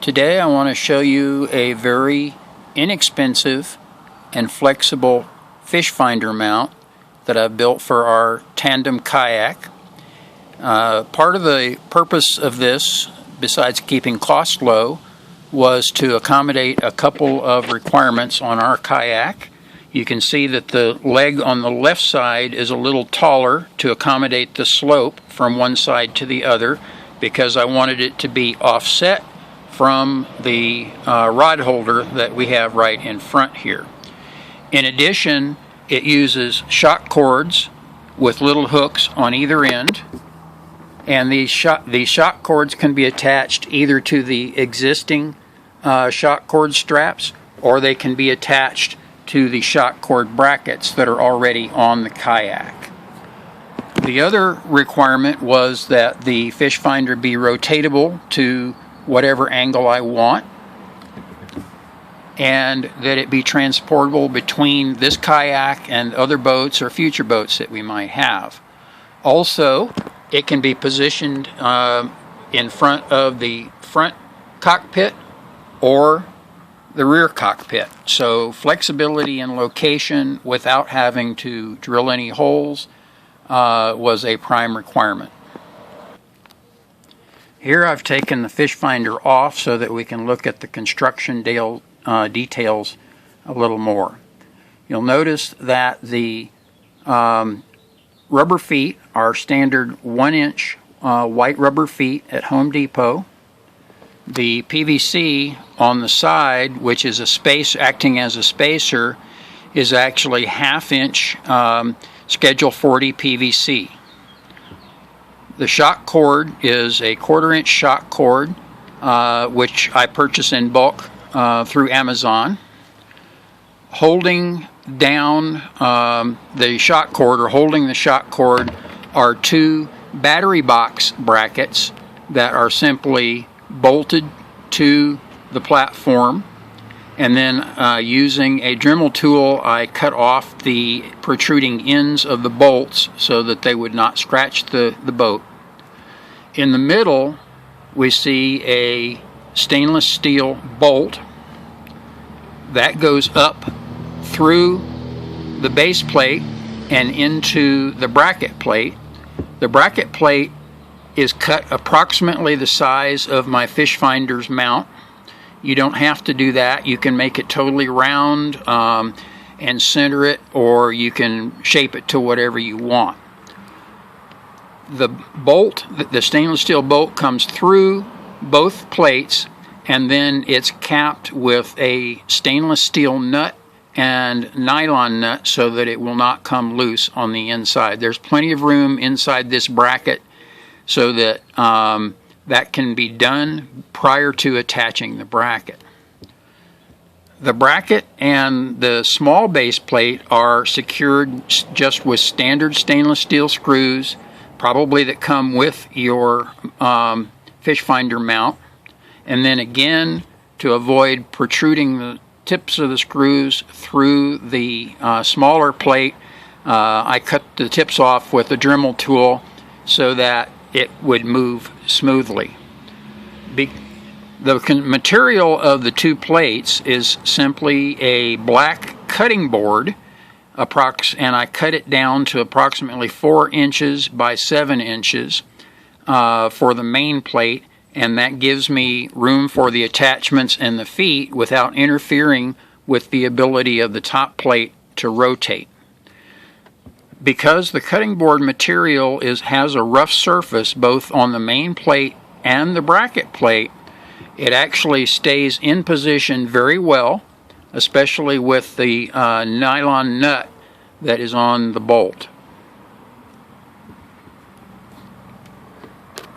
Today I want to show you a very inexpensive and flexible Fishfinder mount that I've built for our tandem kayak. Part of the purpose of this, besides keeping costs low, was to accommodate a couple of requirements on our kayak. You can see that the leg on the left side is a little taller to accommodate the slope from one side to the other, because I wanted it to be offset from the rod holder that we have right in front here. In addition, it uses shock cords with little hooks on either end, and these shock cords can be attached either to the existing shock cord straps, or they can be attached to the shock cord brackets that are already on the kayak. The other requirement was that the Fishfinder be rotatable to whatever angle I want, and that it be transportable between this kayak and other boats or future boats that we might have. Also, it can be positioned in front of the front cockpit or the rear cockpit. So flexibility in location without having to drill any holes was a prime requirement. Here I've taken the Fishfinder off so that we can look at the construction details a little more. You'll notice that the rubber feet are standard 1-inch white rubber feet at Home Depot. The PVC on the side, which is a space acting as a spacer, is actually 1/2-inch Schedule 40 PVC. The shock cord is a 1/4-inch shock cord, which I purchase in bulk through Amazon. Holding down the shock cord, or holding the shock cord, are 2 battery box brackets that are simply bolted to the platform, and then using a Dremel tool I cut off the protruding ends of the bolts so that they would not scratch the boat. In the middle we see a stainless steel bolt that goes up through the base plate and into the bracket plate. The bracket plate is cut approximately the size of my Fishfinder's mount. You don't have to do that. You can make it totally round and center it, or you can shape it to whatever you want. The bolt, the stainless steel bolt, comes through both plates, and then it's capped with a stainless steel nut and nylon nut so that it will not come loose on the inside. There's plenty of room inside this bracket so that that can be done prior to attaching the bracket. The bracket and the small base plate are secured just with standard stainless steel screws, probably that come with your Fishfinder mount. And then again, to avoid protruding the tips of the screws through the smaller plate, I cut the tips off with a Dremel tool so that it would move smoothly. The material of the 2 plates is simply a black cutting board, and I cut it down to approximately 4 inches by 7 inches for the main plate, and that gives me room for the attachments and the feet without interfering with the ability of the top plate to rotate. Because the cutting board material has a rough surface both on the main plate and the bracket plate, it actually stays in position very well, especially with the nylon nut that is on the bolt.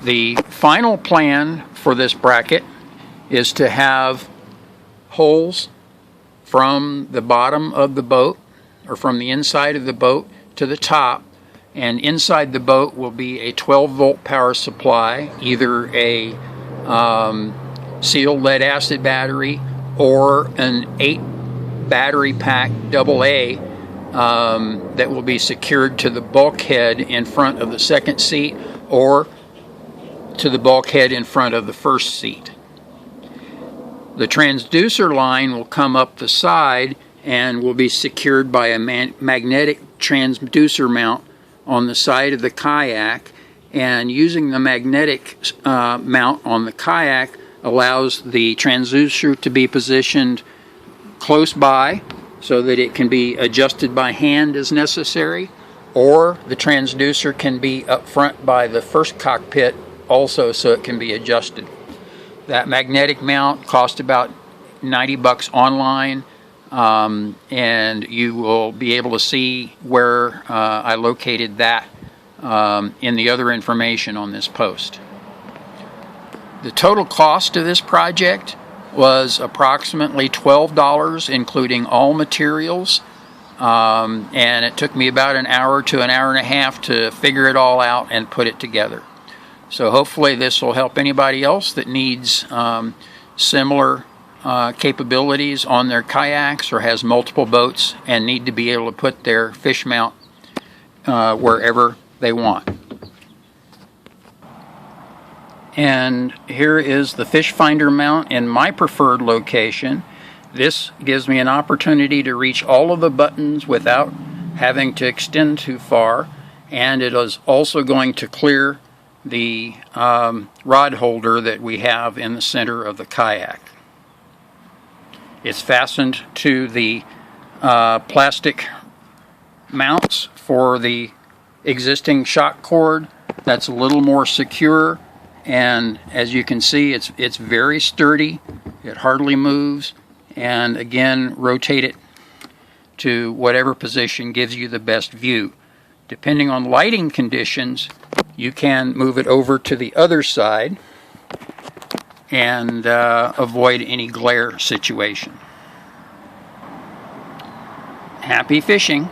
The final plan for this bracket is to have holes from the bottom of the boat, or from the inside of the boat to the top, and inside the boat will be a 12-volt power supply, either a sealed lead acid battery or an 8 battery pack AA that will be secured to the bulkhead in front of the second seat or to the bulkhead in front of the first seat. The transducer line will come up the side and will be secured by a magnetic transducer mount on the side of the kayak, and using the magnetic mount on the kayak allows the transducer to be positioned close by so that it can be adjusted by hand as necessary, or the transducer can be up front by the first cockpit also so it can be adjusted. That magnetic mount cost about $90 online, and you will be able to see where I located that in the other information on this post. The total cost of this project was approximately $12, including all materials, and it took me about an hour to an hour and a half to figure it all out and put it together. So hopefully this will help anybody else that needs similar capabilities on their kayaks or has multiple boats and need to be able to put their fish mount wherever they want. And here is the Fishfinder mount in my preferred location. This gives me an opportunity to reach all of the buttons without having to extend too far, and it is also going to clear the rod holder that we have in the center of the kayak. It's fastened to the plastic mounts for the existing shock cord. That's a little more secure, and as you can see, it's very sturdy. It hardly moves, and again, rotate it to whatever position gives you the best view. Depending on lighting conditions, you can move it over to the other side and avoid any glare situation. Happy fishing!